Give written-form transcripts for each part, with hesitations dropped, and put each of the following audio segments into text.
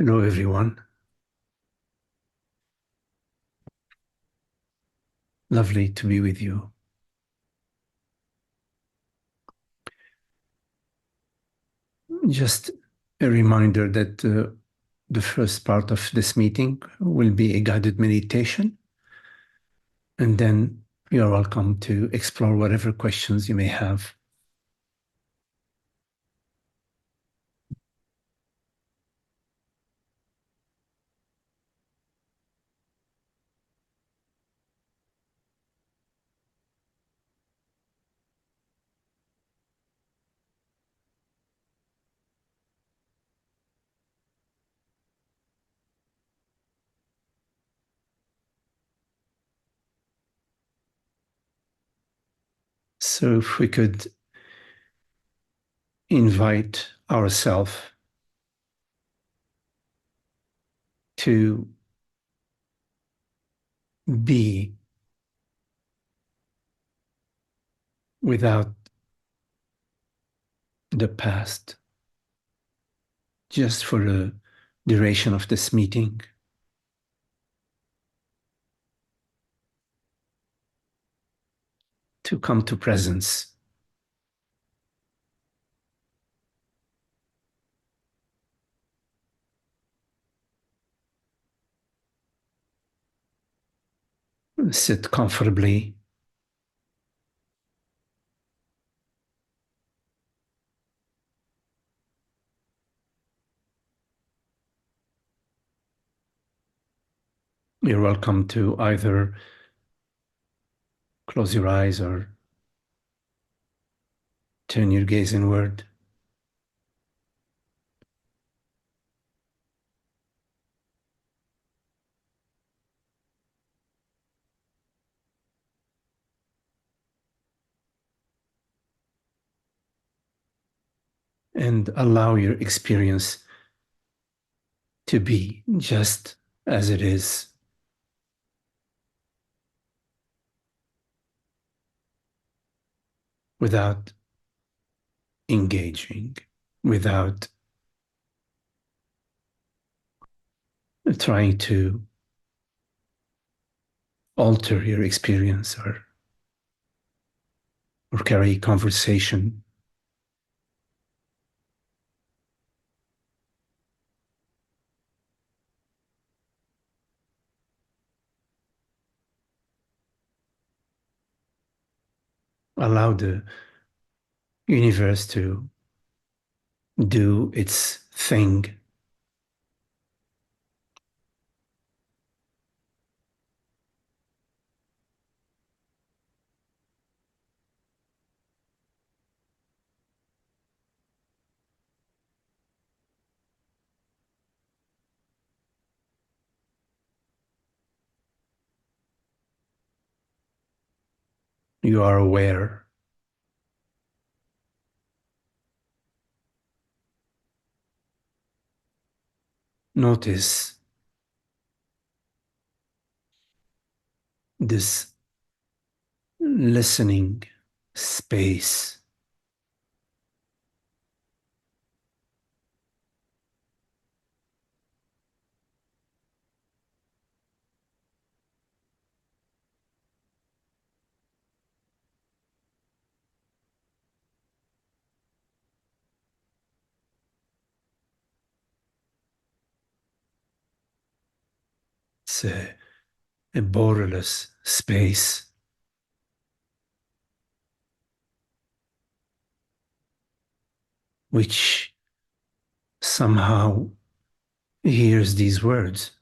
Hello, everyone. Lovely to be with you. Just a reminder that the first part of this meeting will be a guided meditation, and then you are welcome to explore whatever questions you may have. So if we could invite ourselves to be without the past, just for the duration of this meeting. To come to presence. Sit comfortably. You're welcome to either close your eyes or turn your gaze inward. And allow your experience to be just as it is, without engaging, without trying to alter your experience or carry conversation. Allow the universe to do its thing. You are aware. Notice this listening space. It's a borderless space which somehow hears these words.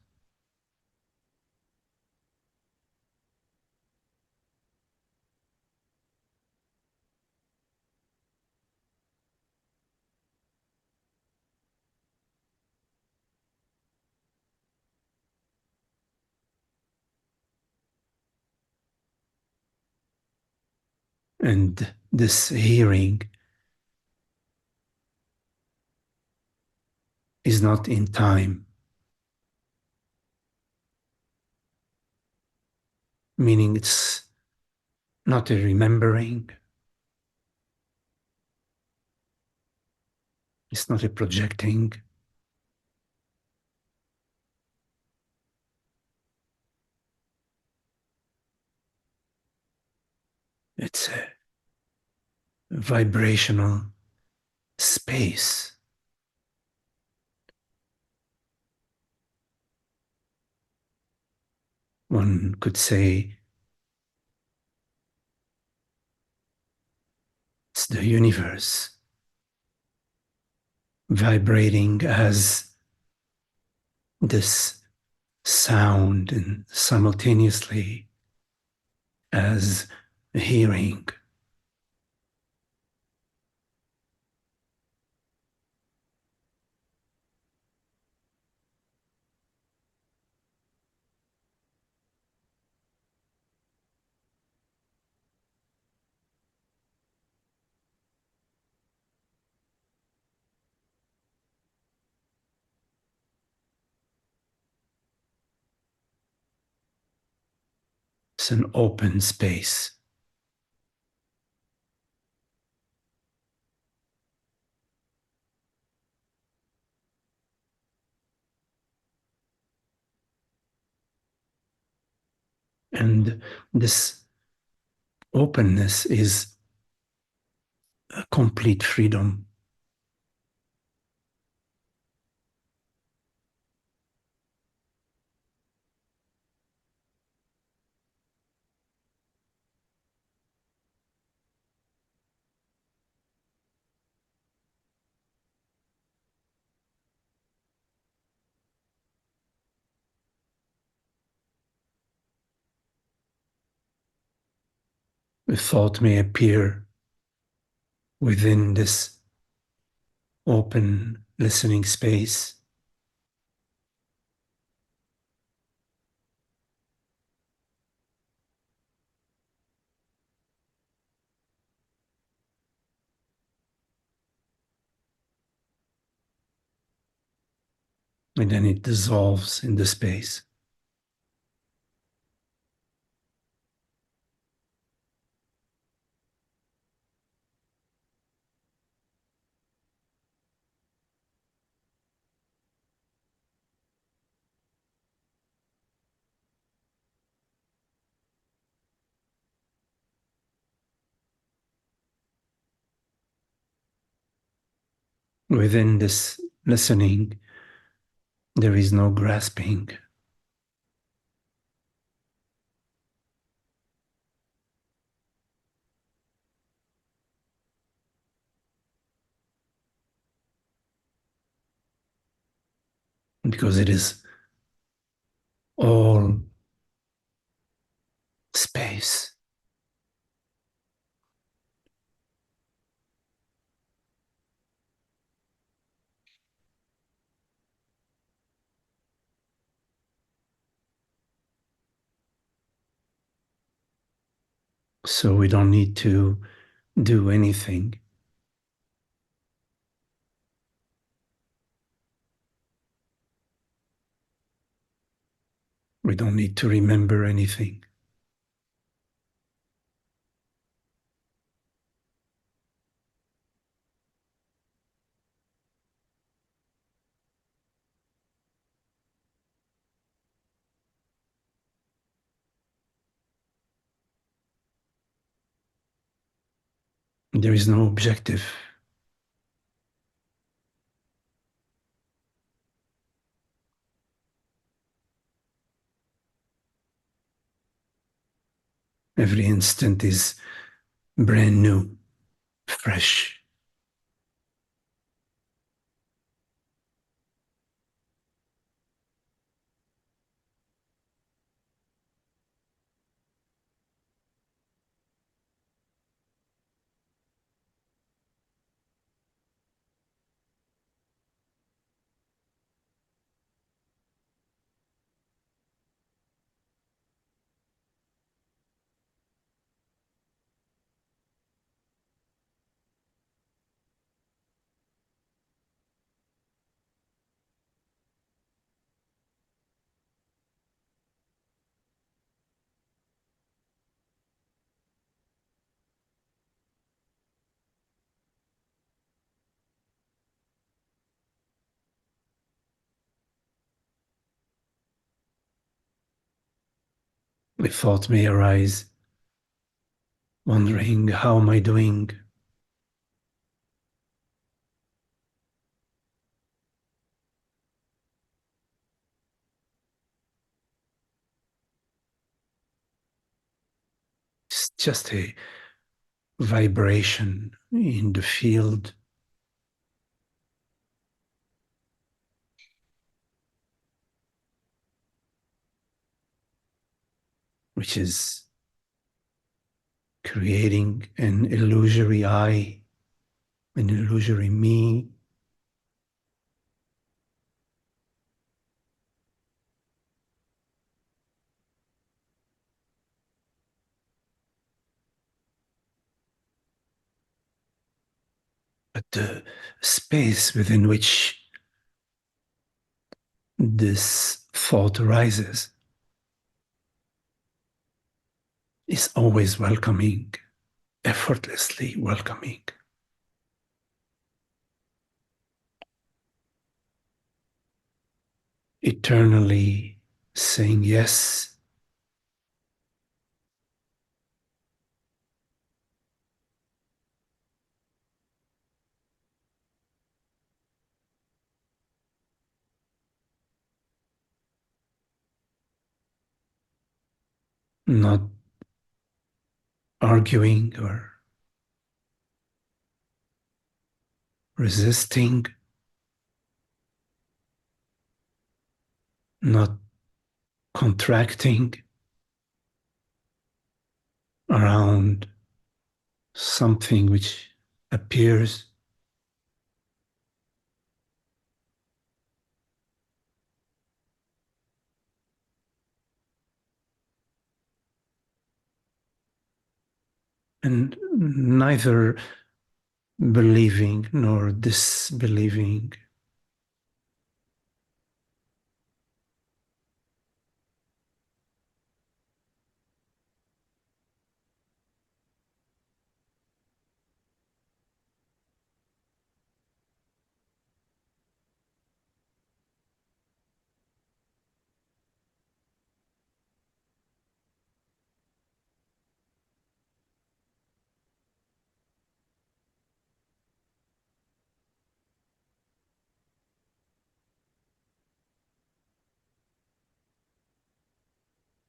And this hearing is not in time, meaning it's not a remembering, it's not a projecting, It's a vibrational space. One could say it's the universe vibrating as this sound and simultaneously as hearing. It's an open space. And this openness is a complete freedom. A thought may appear within this open listening space. And then it dissolves in the space. Within this listening, there is no grasping. Because it is all space. So we don't need to do anything. We don't need to remember anything. There is no objective. Every instant is brand new, fresh. A thought may arise wondering, how am I doing? It's just a vibration in the field, which is creating an illusory I, an illusory me, but the space within which this thought arises is always welcoming, effortlessly welcoming, eternally saying yes, not arguing or resisting, not contracting around something which appears, and neither believing nor disbelieving,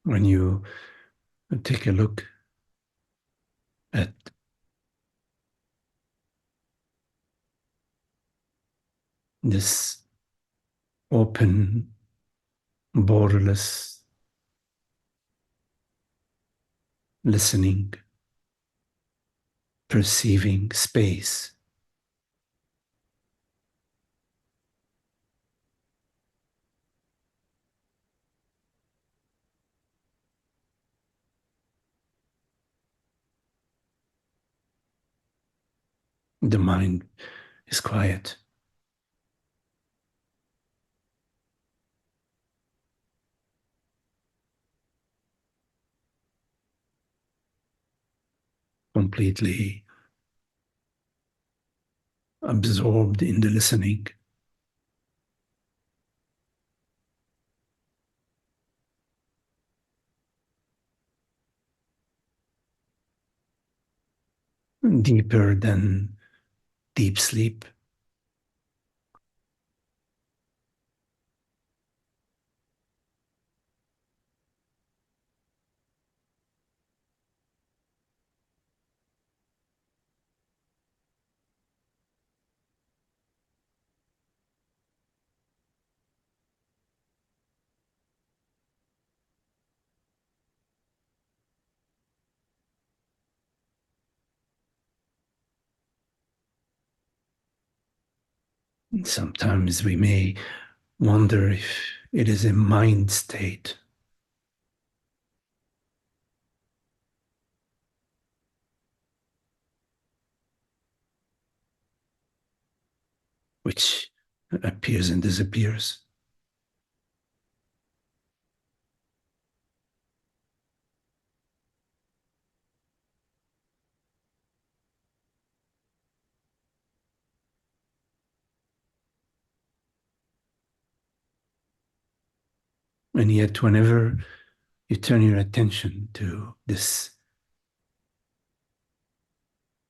when you take a look at this open, borderless listening, perceiving space, the mind is quiet, completely absorbed in the listening. Deeper than deep sleep. Sometimes we may wonder if it is a mind state, which appears and disappears. And yet, whenever you turn your attention to this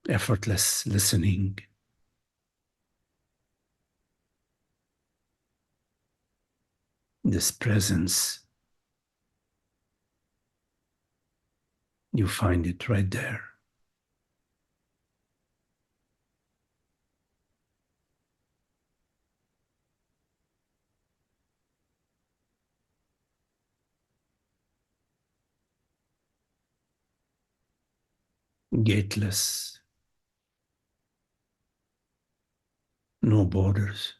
effortless listening, this presence, you find it right there. Gateless, no borders.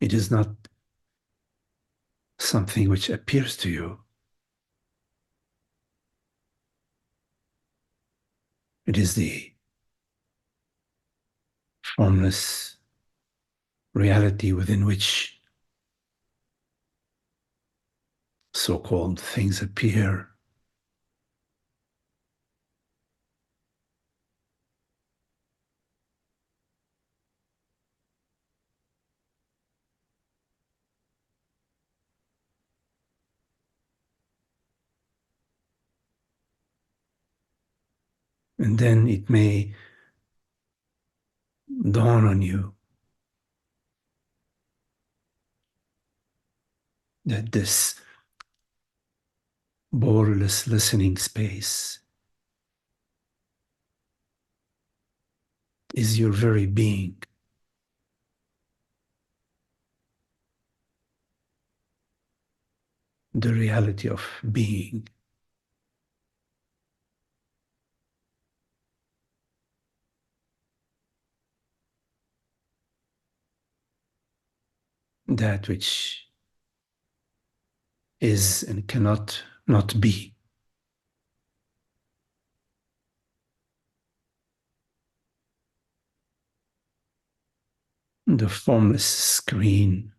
It is not something which appears to you. It is the formless reality within which so-called things appear. And then it may dawn on you that this borderless listening space is your very being. The reality of being. That which is and cannot not be. The formless screen,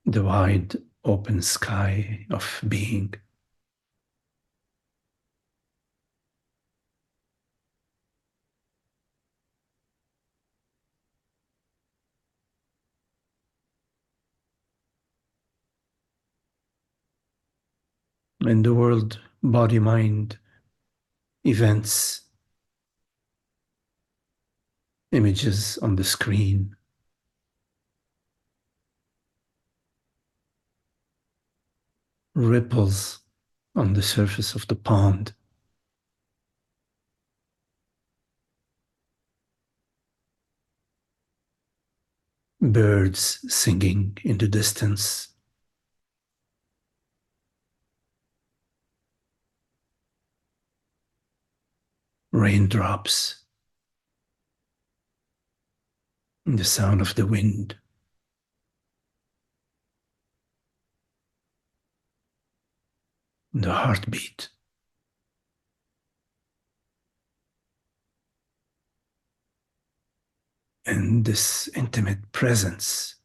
the wide open sky of being. And the world, body, mind, events, images on the screen, ripples on the surface of the pond, birds singing in the distance, raindrops, the sound of the wind, the heartbeat. And this intimate presence,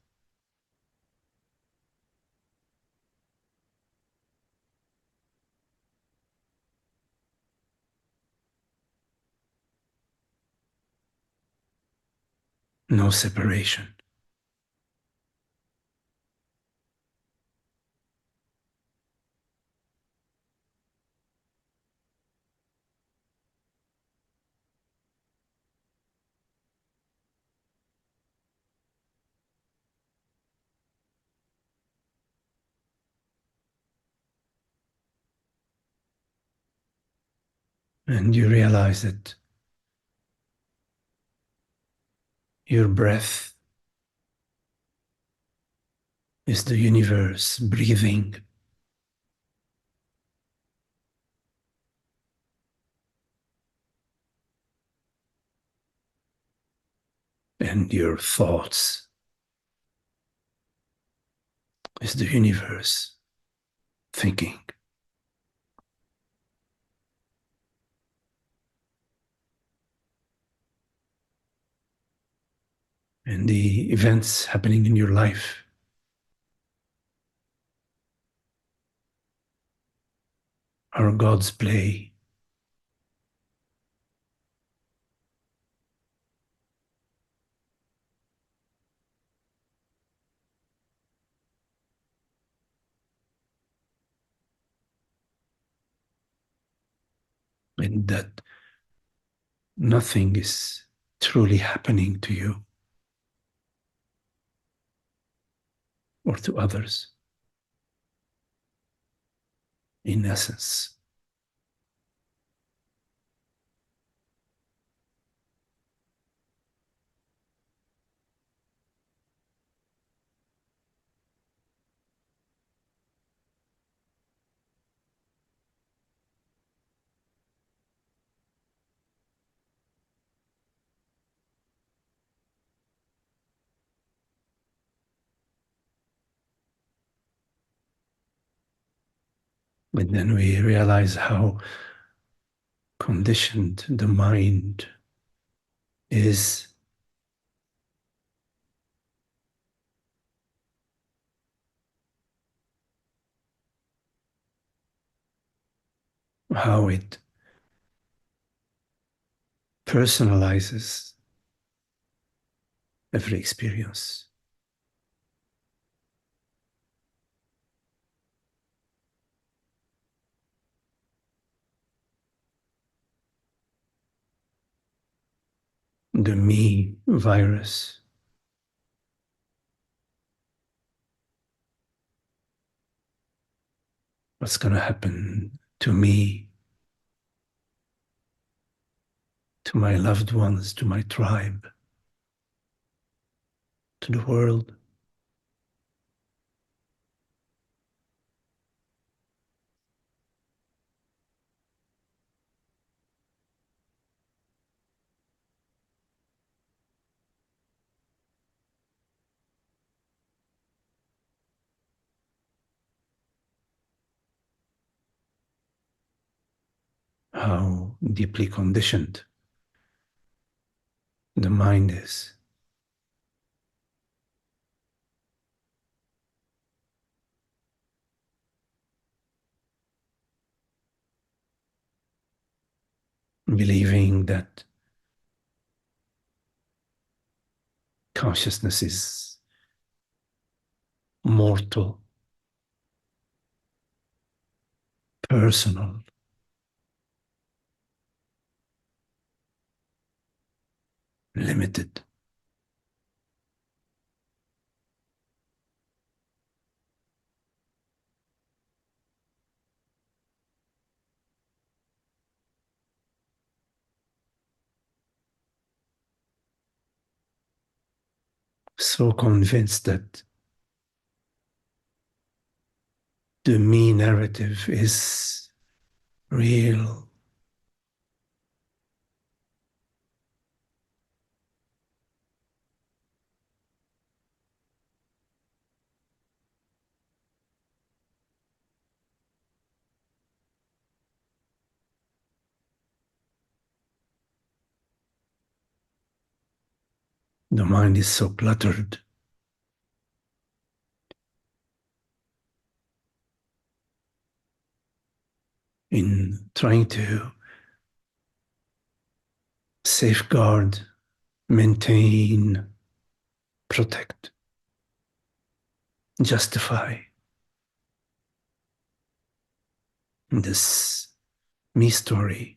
no separation. And you realize that your breath is the universe breathing, and your thoughts is the universe thinking. And the events happening in your life are God's play. And that nothing is truly happening to you or to others in essence. But then we realize how conditioned the mind is, how it personalizes every experience. The me virus. What's going to happen to me, to my loved ones, to my tribe, to the world? How deeply conditioned the mind is. Believing that consciousness is mortal, personal, limited. So convinced that the me narrative is real. The mind is so cluttered in trying to safeguard, maintain, protect, justify this me story.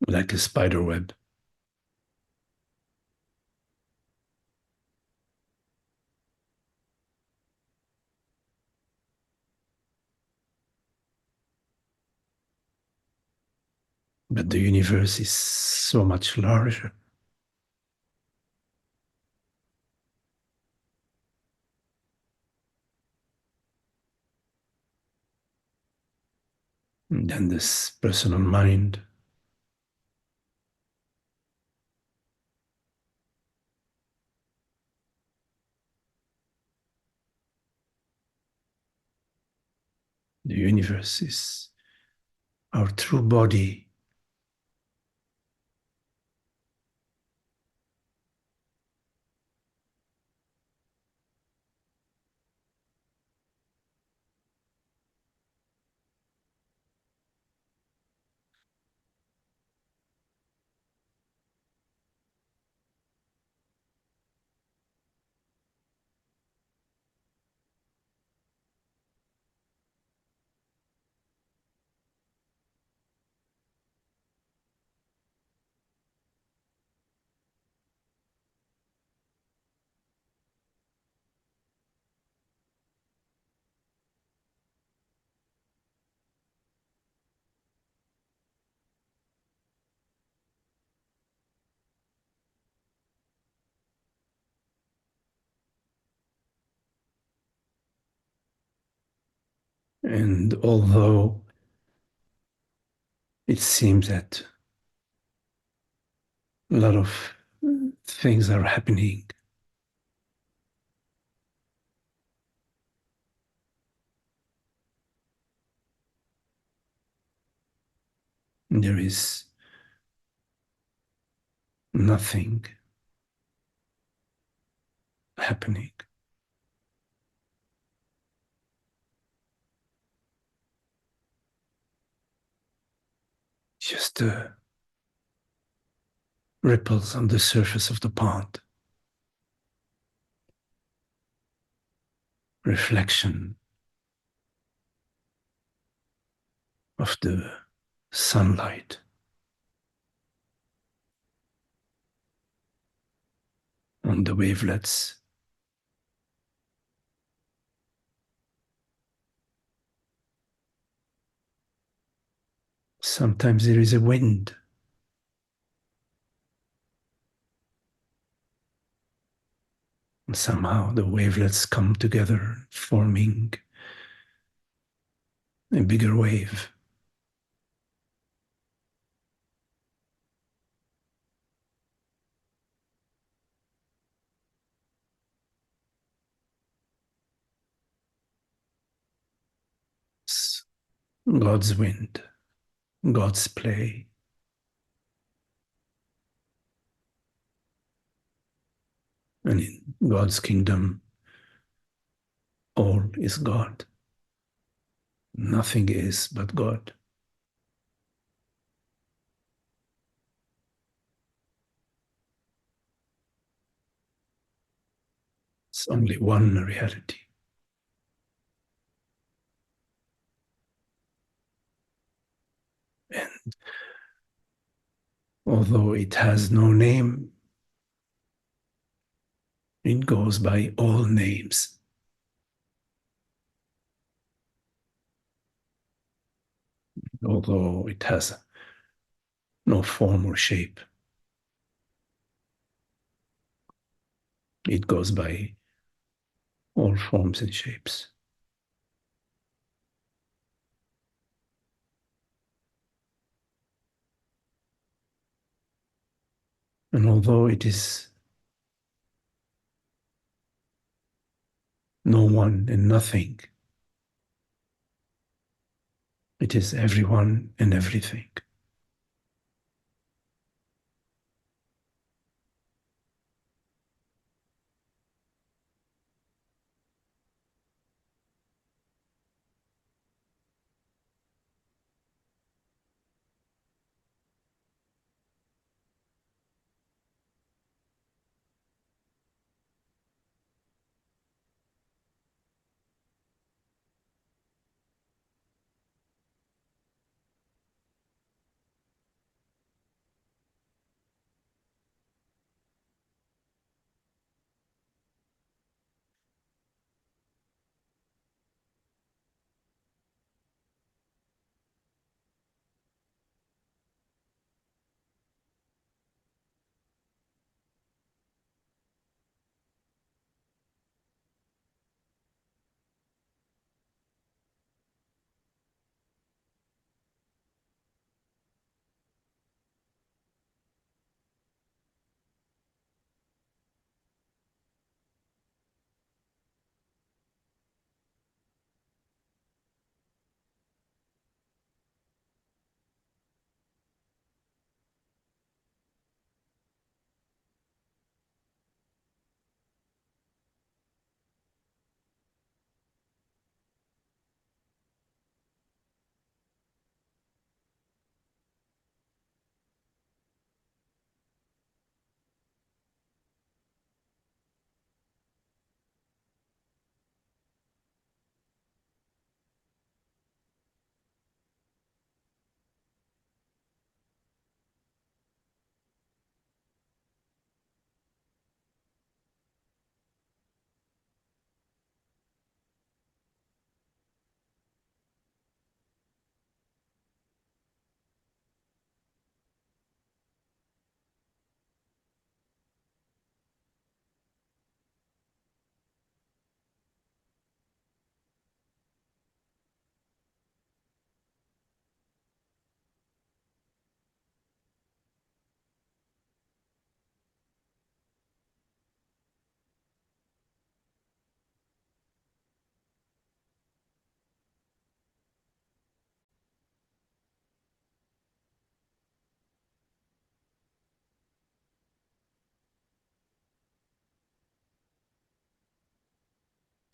Like a spider web. but the universe is so much larger. Than this personal mind. The universe is our true body. And although it seems that a lot of things are happening, there is nothing happening. Just ripples on the surface of the pond, reflection of the sunlight on the wavelets. Sometimes there is a wind. And somehow the wavelets come together, forming a bigger wave. It's God's wind, God's play. And in God's kingdom, all is God. Nothing is but God. It's only one reality. And although it has no name, it goes by all names. Although it has no form or shape, it goes by all forms and shapes. And although it is no one and nothing, it is everyone and everything.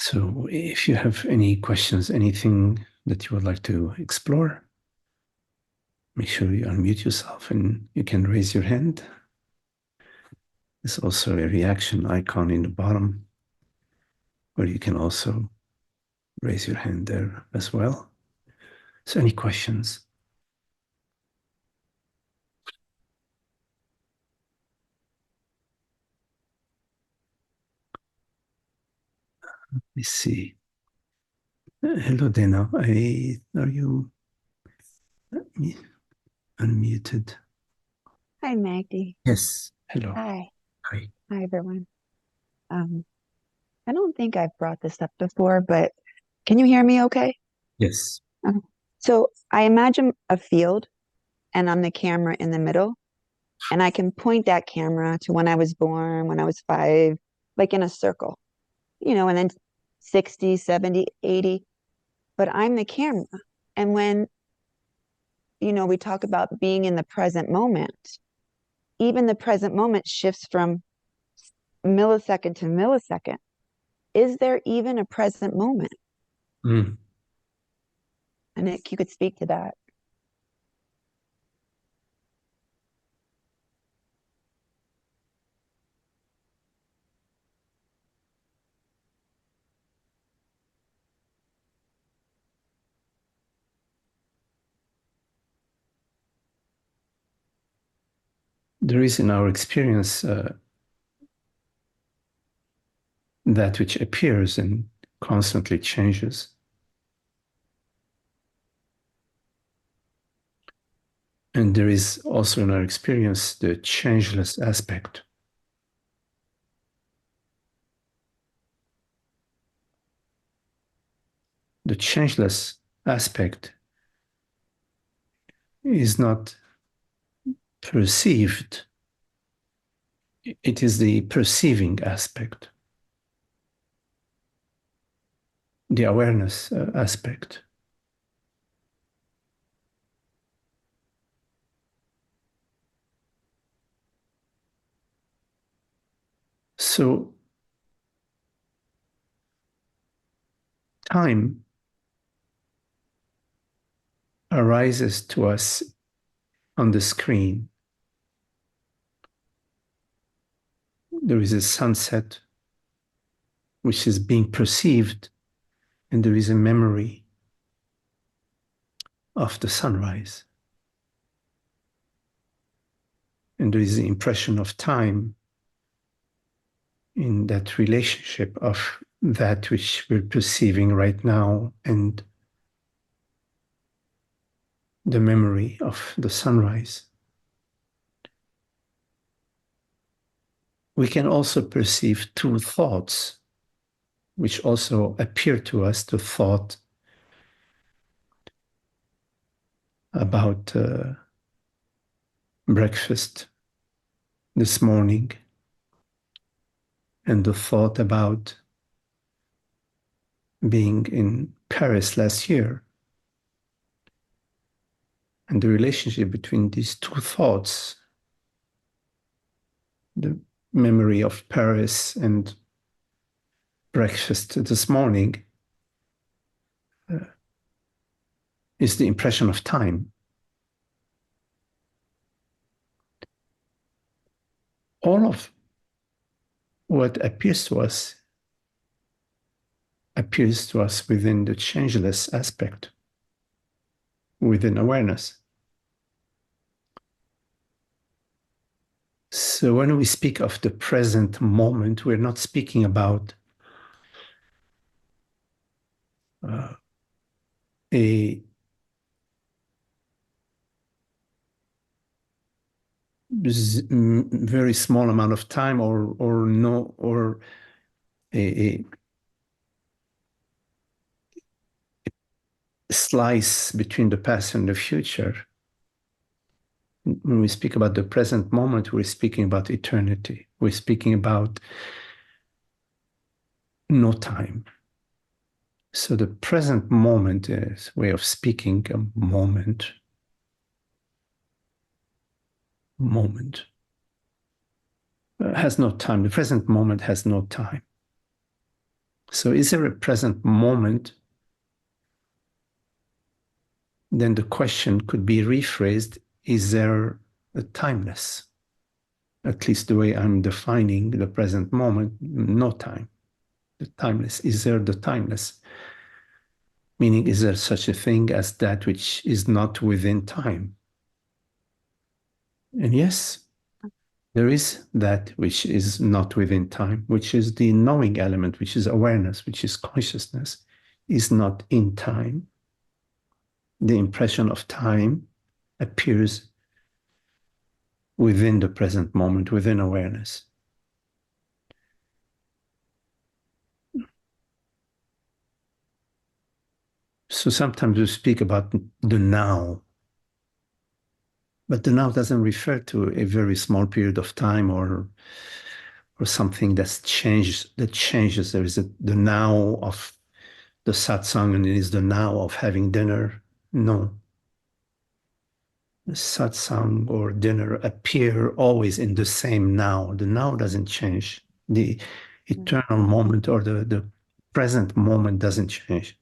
So if you have any questions, anything that you would like to explore, make sure you unmute yourself and you can raise your hand. There's also a reaction icon in the bottom where you can also raise your hand there as well. So any questions? Let's see. Hello, Dana. Are you unmuted? Hi, Magdi. Yes. Hello. Hi. Hi. Hi, everyone. I don't think I've brought this up before, but can you hear me okay? Yes. Okay. So I imagine a field and I'm the camera in the middle, and I can point that camera to when I was born, when I was 5, like in a circle, and then 60, 70, 80. But I'm the camera. And when, we talk about being in the present moment, even the present moment shifts from millisecond to millisecond. Is there even a present moment? Mm. And Nick, you could speak to that. There is in our experience that which appears and constantly changes. And there is also in our experience the changeless aspect. The changeless aspect is not perceived, it is the perceiving aspect, the awareness aspect. So, time arises to us on the screen. There is a sunset which is being perceived, and there is a memory of the sunrise. And there is the impression of time in that relationship of that which we're perceiving right now and the memory of the sunrise. We can also perceive two thoughts, which also appear to us, the thought about breakfast this morning and the thought about being in Paris last year. And the relationship between these two thoughts, the memory of Paris and breakfast this morning, is the impression of time. All of what appears to us within the changeless aspect, within awareness. So when we speak of the present moment, we're not speaking about a very small amount of time or a slice between the past and the future. When we speak about the present moment, we're speaking about eternity. We're speaking about no time. So the present moment is a way of speaking a moment. Has no time. The present moment has no time. So is there a present moment? Then the question could be rephrased, is there a timeless? At least the way I'm defining the present moment, no time. The timeless. Is there the timeless? Meaning, is there such a thing as that which is not within time? And yes, there is that which is not within time, which is the knowing element, which is awareness, which is consciousness, is not in time. The impression of time appears within the present moment, within awareness. So sometimes we speak about the now, but the now doesn't refer to a very small period of time or something that's changed, that changes. There is the now of the satsang and it is the now of having dinner. No. The satsang or dinner appear always in the same now. The now doesn't change. The eternal moment or the present moment doesn't change.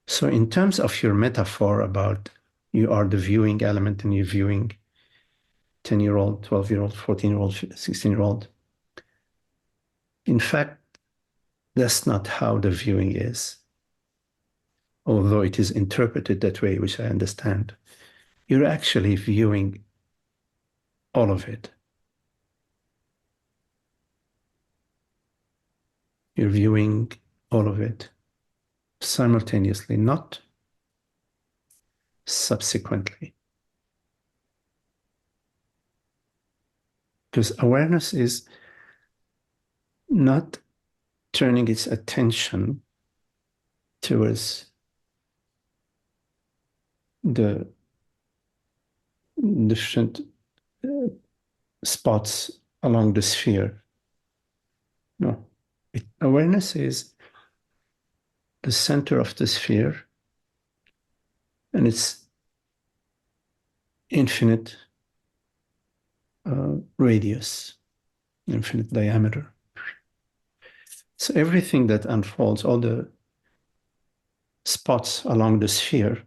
So in terms of your metaphor about you are the viewing element and you're viewing 10-year-old, 12-year-old, 14-year-old, 16-year-old, in fact, that's not how the viewing is, although it is interpreted that way, which I understand. You're actually viewing all of it. You're viewing all of it simultaneously, not subsequently. Because awareness is not turning its attention towards the different spots along the sphere. No. Awareness is the center of the sphere and its infinite radius, infinite diameter. So everything that unfolds, all the spots along the sphere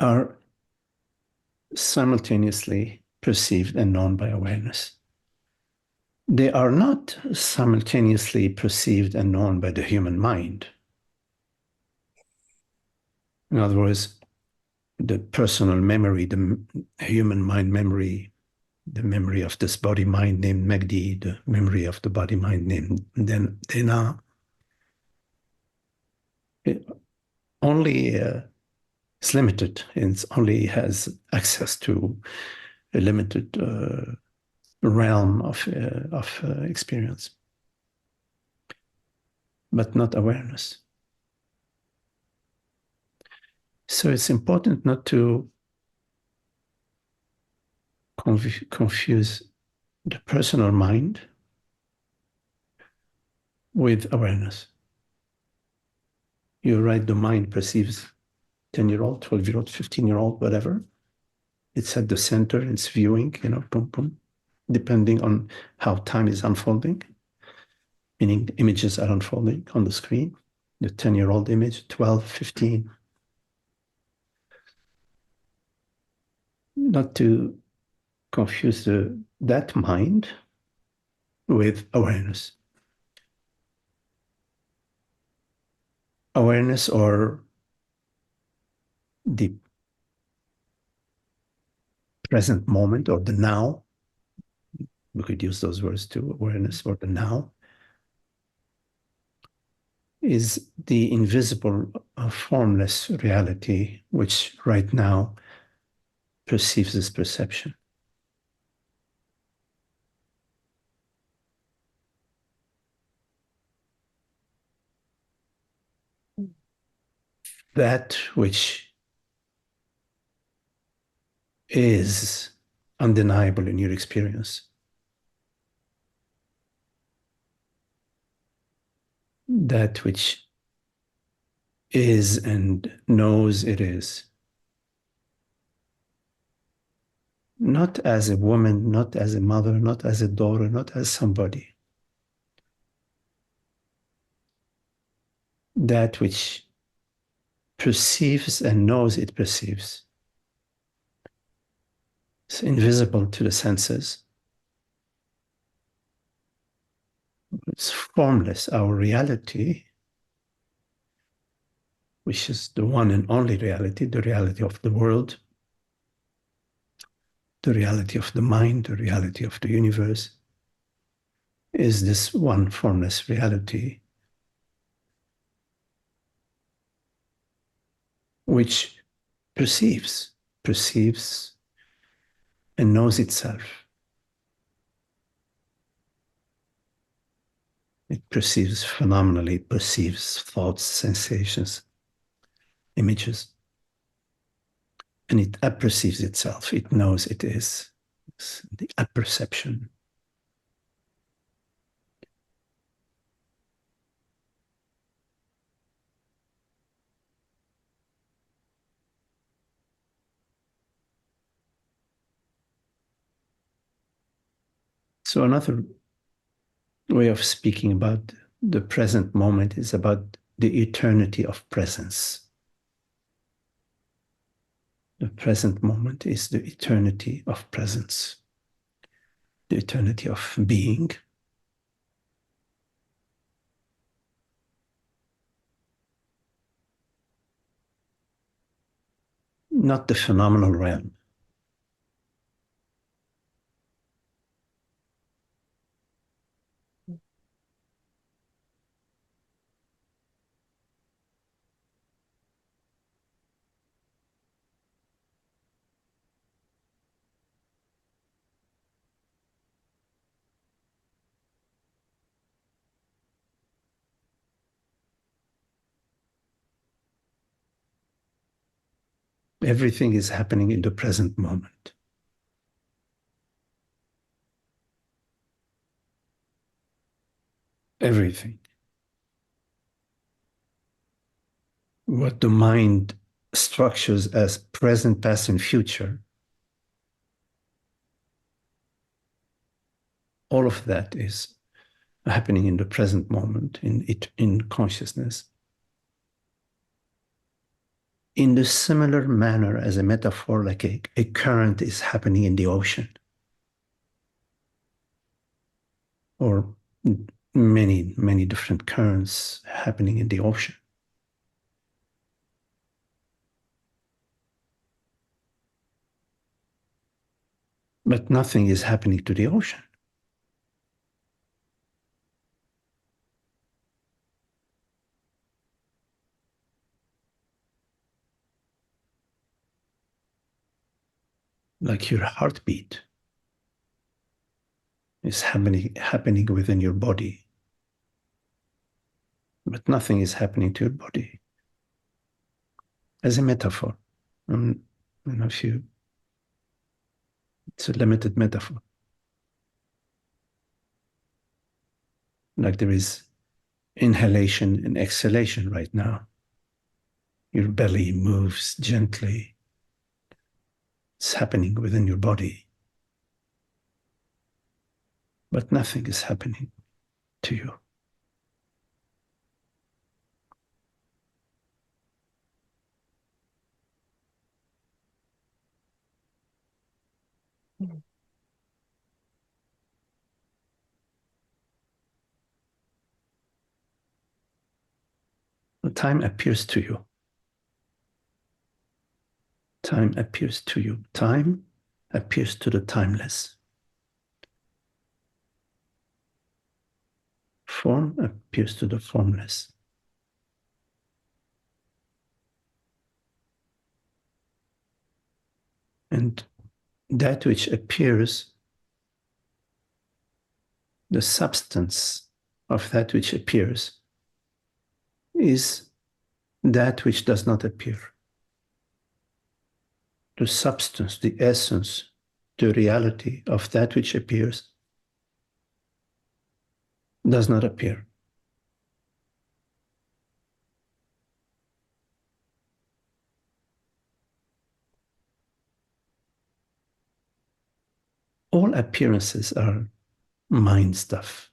are simultaneously perceived and known by awareness. They are not simultaneously perceived and known by the human mind. In other words, the personal memory, the human mind memory, the memory of this body mind named Magdi, the memory of the body mind named Dena, it only is limited. It only has access to a limited realm of experience, but not awareness. So it's important not to confuse the personal mind with awareness. You're right, the mind perceives 10-year-old, 12-year-old, 15-year-old, whatever. It's at the center, it's viewing, boom, boom, depending on how time is unfolding, meaning images are unfolding on the screen. The 10-year-old image, 12, 15. Not to confuse that mind with awareness. Awareness or the present moment or the now. We could use those words too, awareness or the now, is the invisible, formless reality which right now perceives this perception. That which is undeniable in your experience. That which is and knows it is. Not as a woman, not as a mother, not as a daughter, not as somebody. that which perceives and knows it perceives. It's invisible to the senses. It's formless. Our reality, which is the one and only reality, the reality of the world, the reality of the mind, the reality of the universe, is this one formless reality which perceives and knows itself. It perceives phenomenally, it perceives thoughts, sensations, images, and it apperceives itself. It knows it is. It's the apperception. So another way of speaking about the present moment is about the eternity of presence. The present moment is the eternity of presence, the eternity of being. Not the phenomenal realm. Everything is happening in the present moment. Everything. What the mind structures as present, past, and future, all of that is happening in the present moment, in consciousness. In the similar manner as a metaphor, like a current is happening in the ocean, or many, many different currents happening in the ocean. But nothing is happening to the ocean. Like your heartbeat is happening within your body, but nothing is happening to your body. As a metaphor, I don't know if you, it's a limited metaphor. Like there is inhalation and exhalation right now. Your belly moves gently. It's happening within your body, but nothing is happening to you. The time appears to you. Time appears to you. Time appears to the timeless. Form appears to the formless. And that which appears, the substance of that which appears, is that which does not appear. The substance, the essence, the reality of that which appears does not appear. All appearances are mind stuff.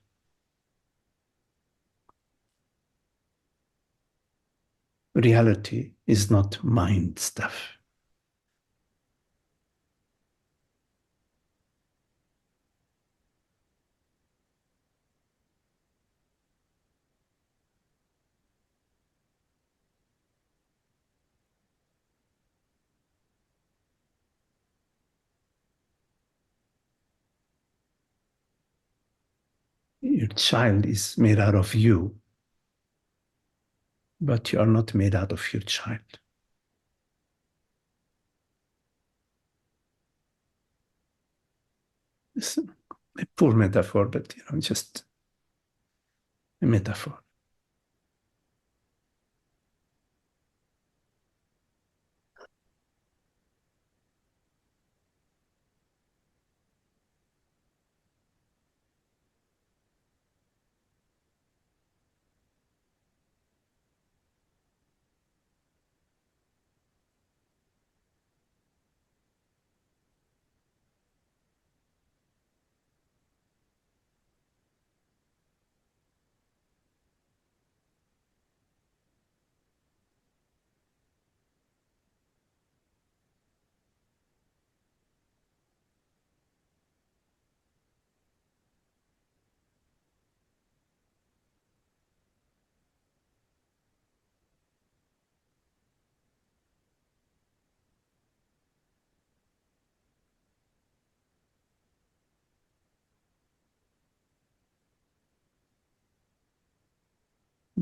reality is not mind stuff. Your child is made out of you, but you are not made out of your child. It's a poor metaphor, but just a metaphor.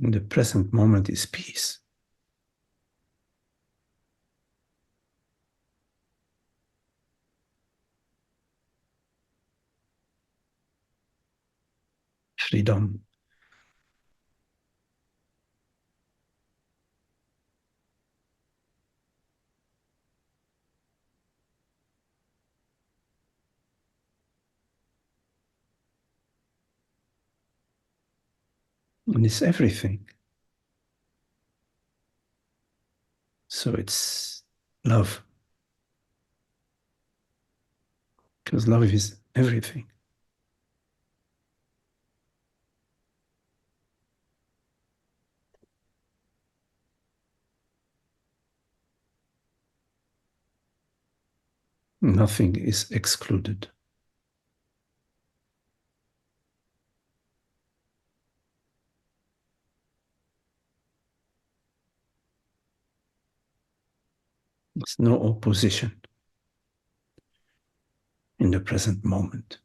In the present moment is peace. Freedom. And it's everything. So it's love. Because love is everything. Nothing is excluded. There's no opposition in the present moment.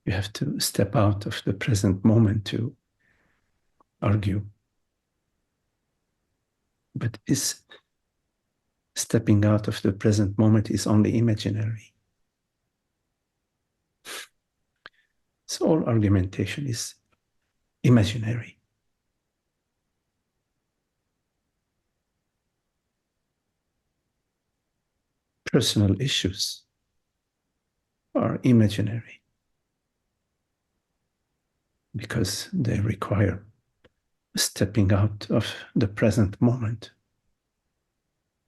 You have to step out of the present moment to argue. But is stepping out of the present moment is only imaginary. So all argumentation is imaginary. Personal issues are imaginary because they require stepping out of the present moment,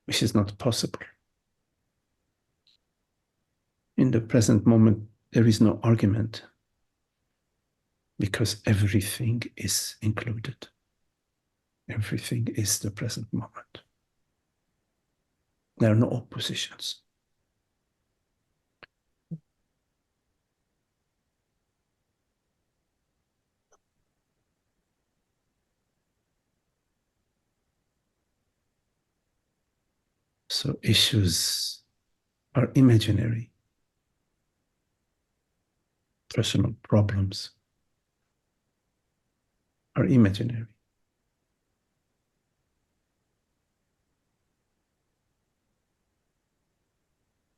which is not possible. In the present moment, there is no argument because everything is included. Everything is the present moment. There are no oppositions. So issues are imaginary. Personal problems are imaginary.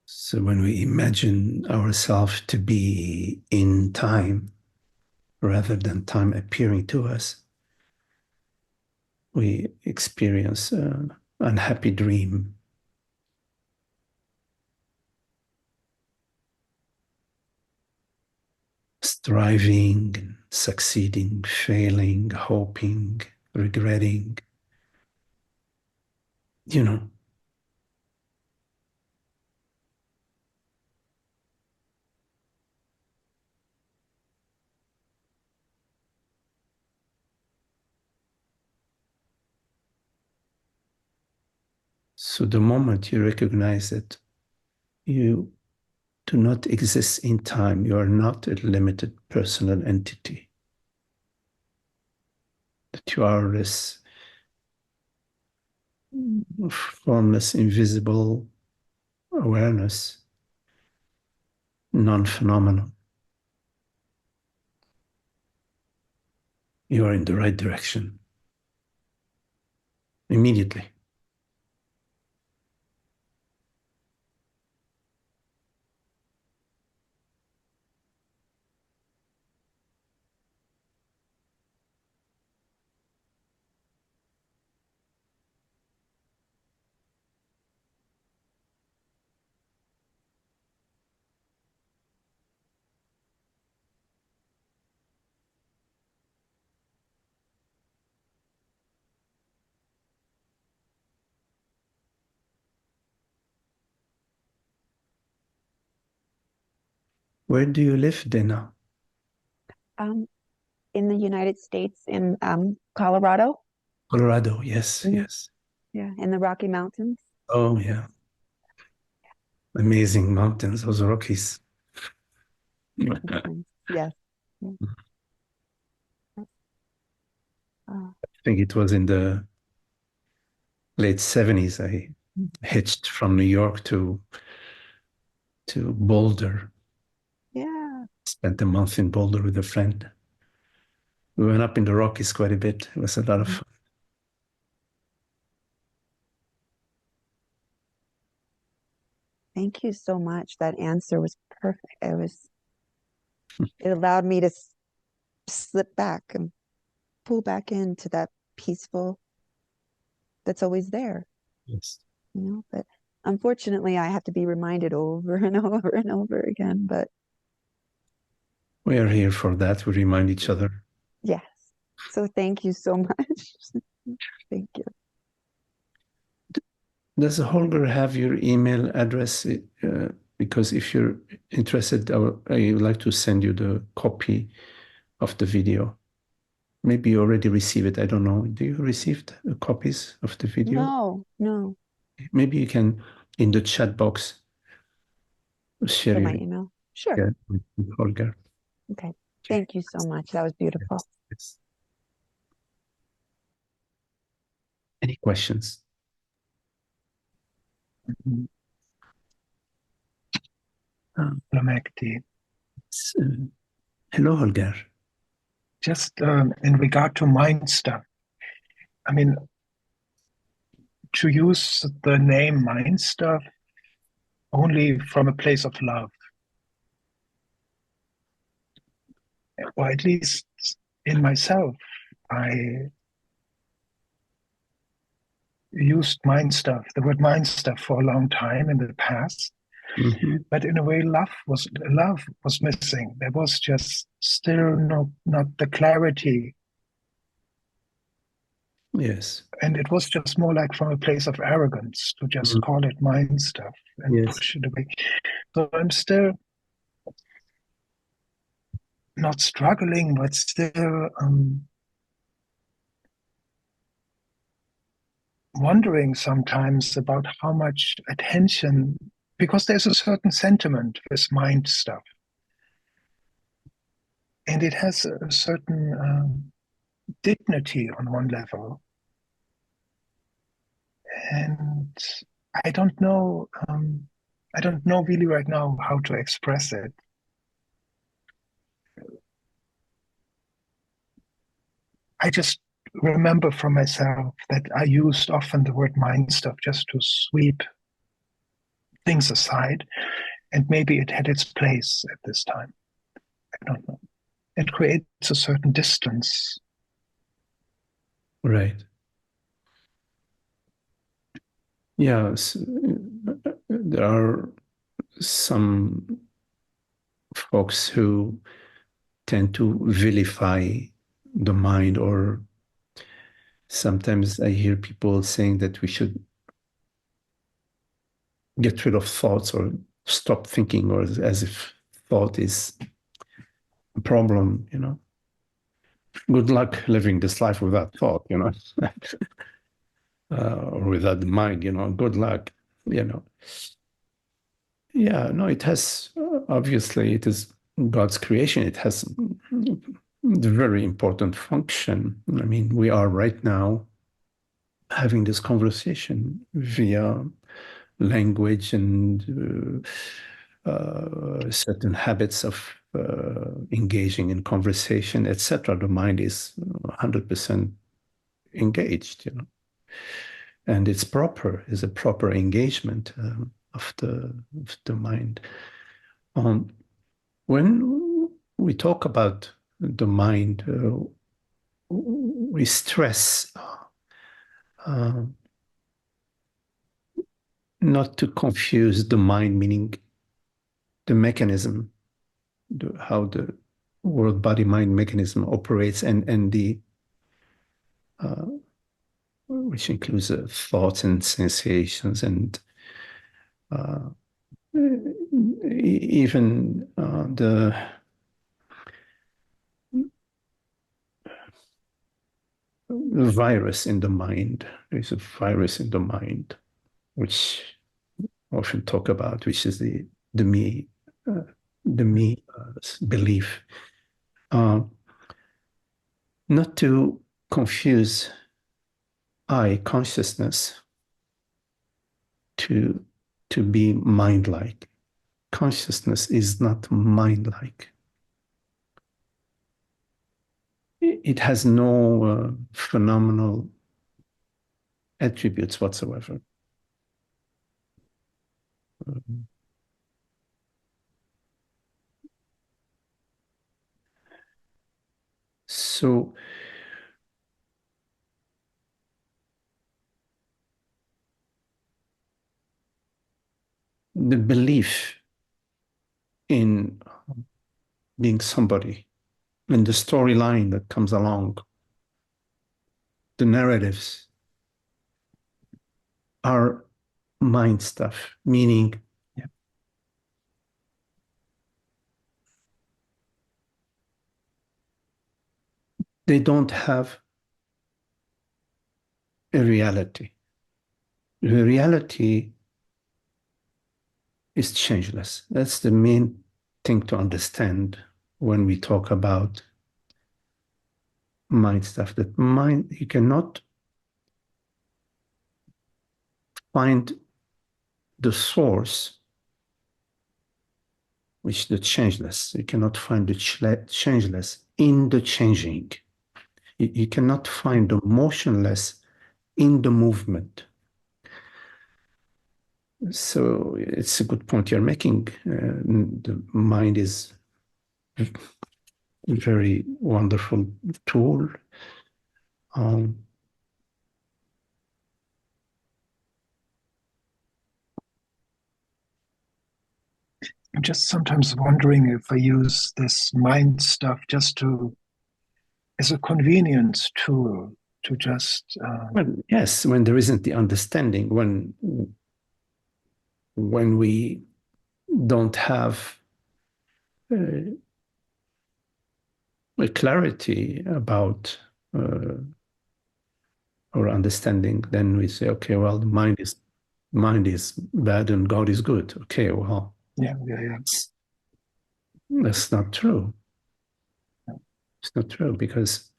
So when we imagine ourselves to be in time rather than time appearing to us, we experience an unhappy dream. Striving, succeeding, failing, hoping, regretting, you know. So the moment you recognize that you do not exist in time, you are not a limited personal entity, that you are this formless, invisible awareness, non-phenomenal, you are in the right direction immediately. Where do you live, Dana? In the United States, in Colorado. Colorado, yes, Mhm. yes. Yeah, in the Rocky Mountains. Oh, yeah. Amazing mountains, those Rockies. I Yes. Yeah. Oh, think it was in the late 70s. I hitched from New York to Boulder. yeah. Spent a month in Boulder with a friend. We went up in the Rockies quite a bit. It was a lot of fun. Thank you so much. That answer was perfect. It allowed me to slip back and pull back into that peaceful that's always there, Yes. but unfortunately I have to be reminded over and over and over again. But We are here for that. We remind each other. yes. So thank you so much. Thank you. Does Holger have your email address? Because if you're interested, I would like to send you the copy of the video. Maybe you already received it. I don't know. Do you receive copies of the video? No. Maybe you can, in the chat box, share For my your email. Sure. yeah, with Holger. Okay. Okay. Thank you so much. That was beautiful. Yes, yes. Any questions? Mhm. Hello, Magdi. Hello, Holger. Just in regard to mind stuff, I mean, to use the name mind stuff only from a place of love, or at least in myself, I used mind stuff, the word mind stuff, for a long time in the past. Mhm. But in a way, love was missing. There was just still not the clarity, Yes. and it was just more like from a place of arrogance to just Mm. call it mind stuff and Yes. push it away. So I'm still not struggling, but still wondering sometimes about how much attention, because there's a certain sentiment with mind stuff, and it has a certain dignity on one level. And I don't know, I don't know really right now how to express it. I just remember from myself that I used often the word mind stuff just to sweep things aside, and maybe it had its place at this time. I don't know. It creates a certain distance. Right. Yes. There are some folks who tend to vilify the mind, or sometimes I hear people saying that we should get rid of thoughts or stop thinking, or as if thought is a problem. Good luck living this life without thought. or without the mind, good luck, Yeah, no, it has, obviously, it is God's creation. It has a very important function. I mean, we are right now having this conversation via language and certain habits of engaging in conversation, etc. The mind is 100% engaged, and it's a proper engagement of the mind. When we talk about the mind, we stress not to confuse the mind, meaning the mechanism, how the world body mind mechanism operates, and the which includes thoughts and sensations and even the virus in the mind. There's a virus in the mind, which I often talk about, which is the me, belief. Not to confuse I consciousness to be mind-like. Consciousness is not mind-like. It has no phenomenal attributes whatsoever. So the belief in being somebody, and the storyline that comes along, the narratives are mind stuff, meaning they don't have a reality. The reality is changeless. That's the main thing to understand when we talk about mind stuff. That mind, you cannot find the source, which is the changeless. You cannot find the changeless in the changing. You cannot find the motionless in the movement. So it's a good point you're making. The mind is a very wonderful tool. I'm just sometimes wondering if I use this mind stuff just as a convenience tool to just. Well, yes, when there isn't the understanding, when we don't have a clarity about our understanding, then we say, okay, well, the mind is bad and God is good. Okay, well, Yeah. That's not true. It's not true, because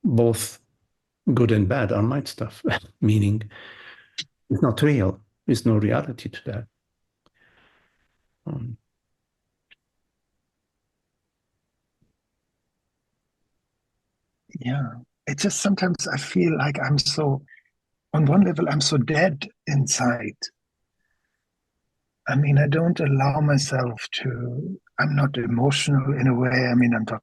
both good and bad are mind stuff, meaning it's not real. There's no reality to that. Yeah. It's just sometimes I feel like on one level, I'm so dead inside. I mean, I don't allow myself I'm not emotional in a way. I mean, I'm not,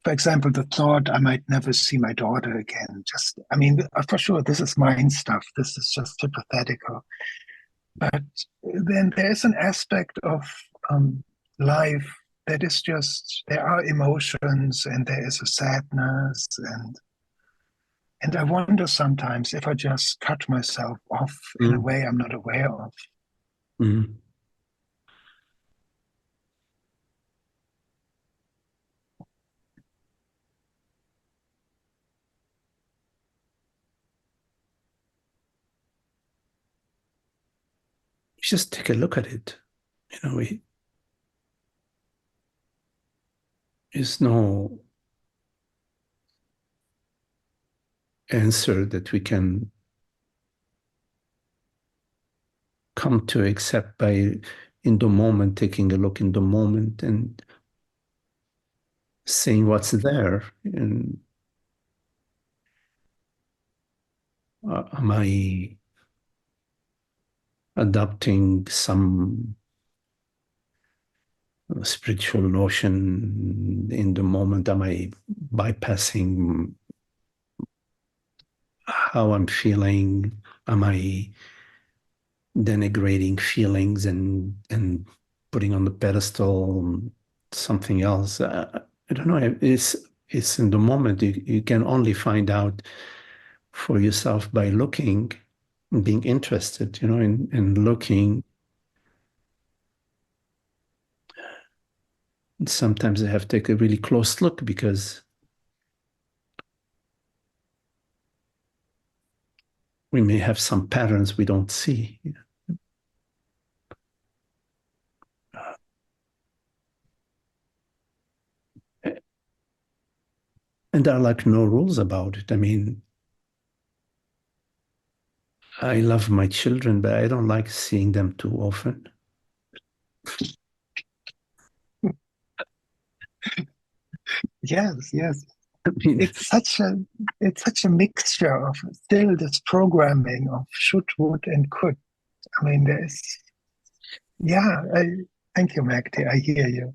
for example, the thought I might never see my daughter again. I mean, for sure, this is mind stuff. This is just hypothetical. But then there's an aspect of life that is just, there are emotions and there is a sadness. And I wonder sometimes if I just cut myself off in a way I'm not aware of. Mm. just take a look at it. There's no answer that we can come to except by in the moment, taking a look in the moment and seeing what's there. And am I adopting some spiritual notion in the moment? Am I bypassing how I'm feeling? Am I denigrating feelings and putting on the pedestal something else? I don't know. It's in the moment. You can only find out for yourself by looking and being interested, in looking. Sometimes I have to take a really close look because we may have some patterns we don't see. And there are like no rules about it. I mean, I love my children, but I don't like seeing them too often. Yes. I mean, It's such a mixture of still this programming of should, would, and could. I mean, thank you, Magdi. I hear you.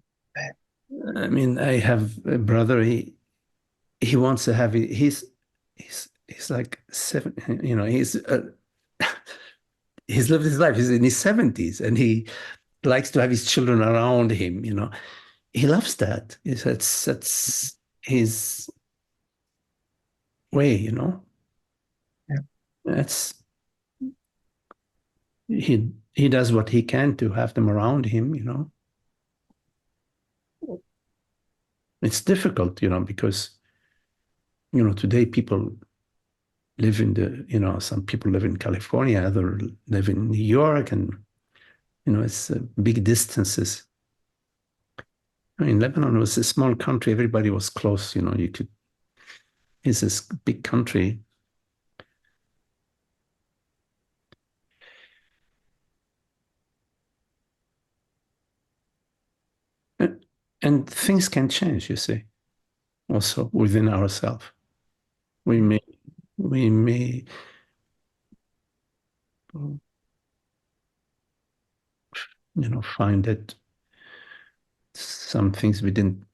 I have a brother. He wants to have it. He's like seven. He's lived his life. He's in his 70s, and he likes to have his children around him. He loves that. That's his way. Yeah. That's he does what he can to have them around him. It's difficult, because today people live some people live in California, others live in New York, and it's big distances. Lebanon was a small country, everybody was close, it's this big country. And things can change, you see, also within ourselves. We may find that some things we didn't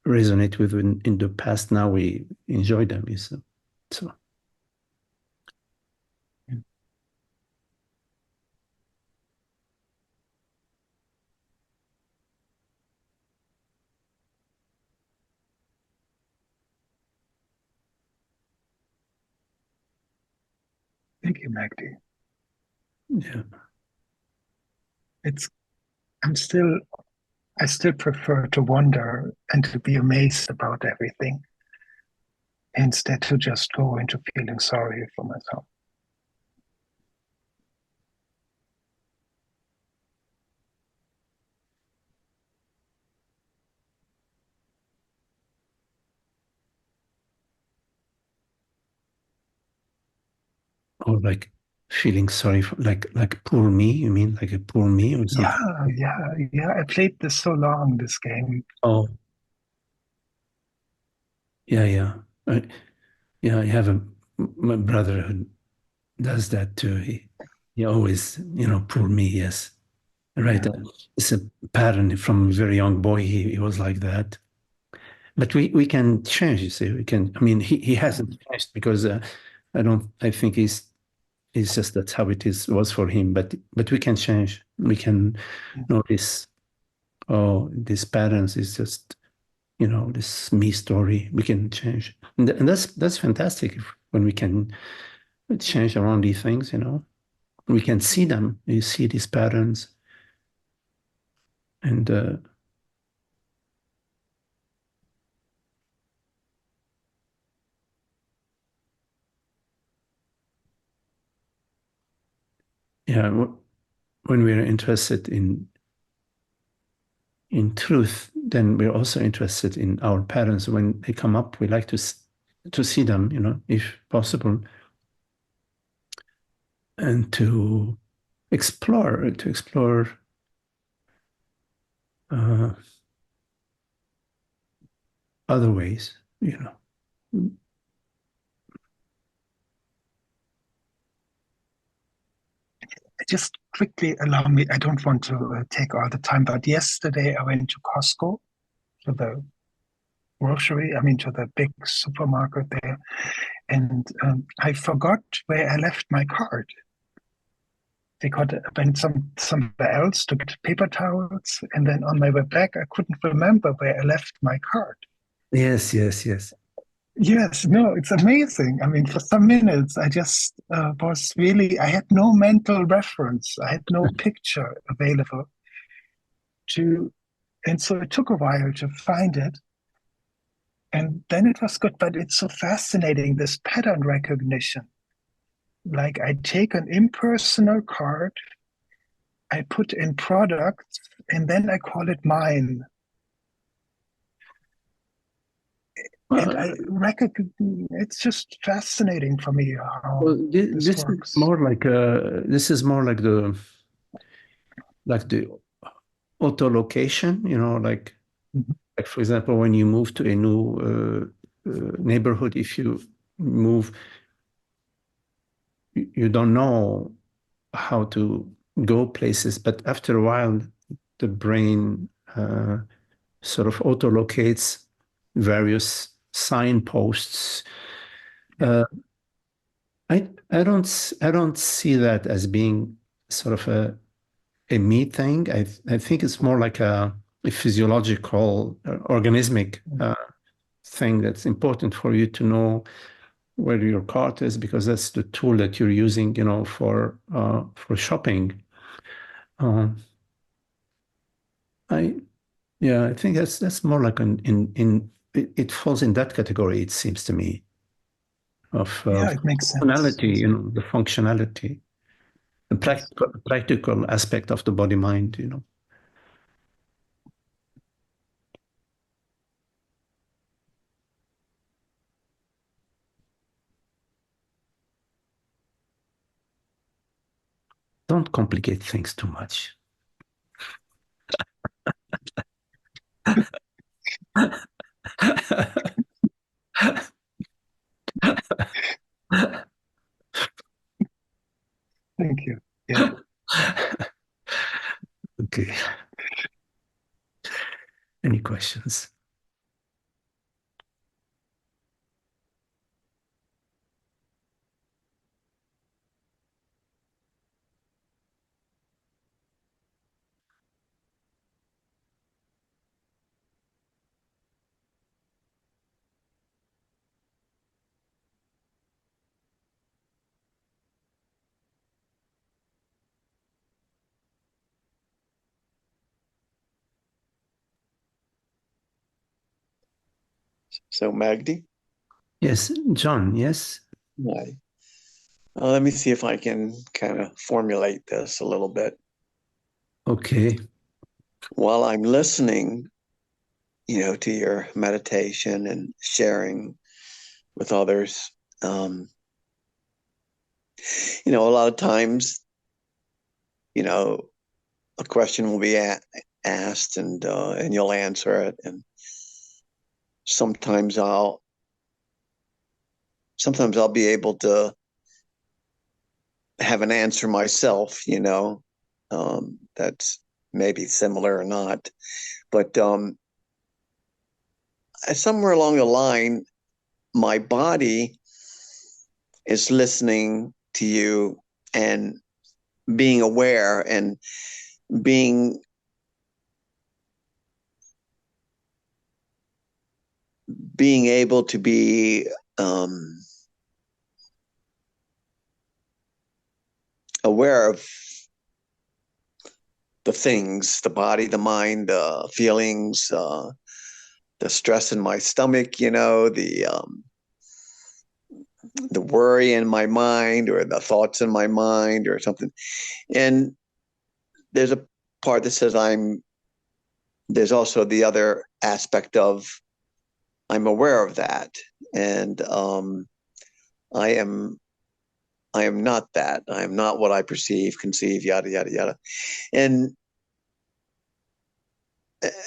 resonate with in the past, now we enjoy them. So Thank you, Magdi. yeah. It's I still prefer to wonder and to be amazed about everything instead to just go into feeling sorry for myself. Or like feeling sorry for like poor me, you mean like a poor me or something? Yeah. I played this so long, this game. Oh, yeah. I, yeah, I have my brother who does that too. He always, poor me, yes. Right. Yeah. It's a pattern from a very young boy. He was like that. But we can change, you see. We can, he hasn't changed because I think he's just that's how it was for him. But we can change. We can notice, oh, these patterns is just, this me story. We can change. And that's fantastic when we can change around these things. We can see them. You see these patterns. And yeah, when we're interested in truth, then we're also interested in our patterns. When they come up, we like to see them, if possible, and to explore other ways, Just quickly allow me, I don't want to take all the time, but yesterday I went to Costco, to the grocery, to the big supermarket there, and I forgot where I left my card. Because I went somewhere else to get paper towels, and then on my way back, I couldn't remember where I left my card. Yes. Yes, no, it's amazing. For some minutes, I just I had no mental reference. I had no picture available and so it took a while to find it. And then it was good, but it's so fascinating, this pattern recognition. Like I take an impersonal card, I put in products, and then I call it mine. And I recognize, it's just fascinating for me how this works. This is more like the auto-location, like for example, when you move to a new neighborhood, if you move, you don't know how to go places, but after a while, the brain sort of auto-locates various signposts. I don't see that as being sort of a me thing. I think it's more like a physiological, organismic thing that's important for you to know where your cart is, because that's the tool that you're using, for shopping. I think that's more like it falls in that category. It seems to me of it makes sense. functionality, the functionality, the practical aspect of the body mind, Don't complicate things too much. Thank you. Yeah. Okay. Any questions? So Magdi? Yes, John, yes? Hi. Let me see if I can kind of formulate this a little bit. Okay. While I'm listening, to your meditation and sharing with others, a lot of times, a question will be asked and you'll answer it. And sometimes I'll be able to have an answer myself, that's maybe similar or not. But somewhere along the line, my body is listening to you and being aware and being able to be aware of the things, the body, the mind, the feelings, the stress in my stomach, the worry in my mind or the thoughts in my mind or something. And there's a part that says there's also the other aspect of I'm aware of that. And I am not that. I am not what I perceive, conceive, yada, yada, yada. And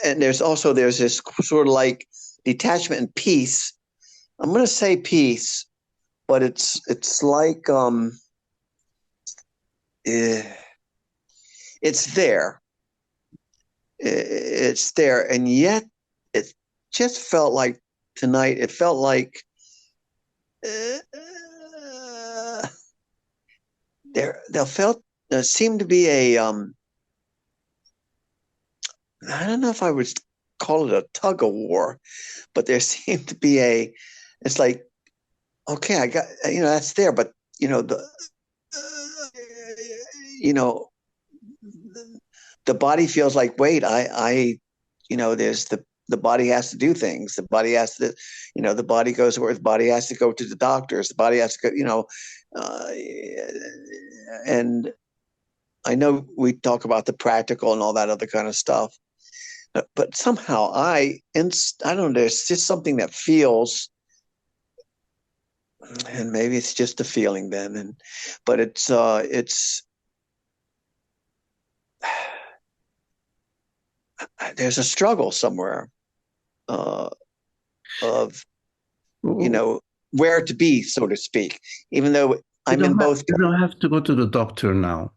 there's this sort of like detachment and peace. I'm going to say peace, but it's like it's there. It's there, and yet it just felt like tonight. It felt like there seemed to be a I don't know if I would call it a tug of war, but there seemed to be it's like, okay, I got, that's there, but the body feels like, wait, there's the body has to do things. The body has to, the body goes where the body has to go to the doctors. The body has to go, and I know we talk about the practical and all that other kind of stuff, but somehow I don't know, there's just something that feels, and maybe it's just a feeling then, but it's there's a struggle somewhere of where to be, so to speak, even though I'm in both. You don't have to go to the doctor now.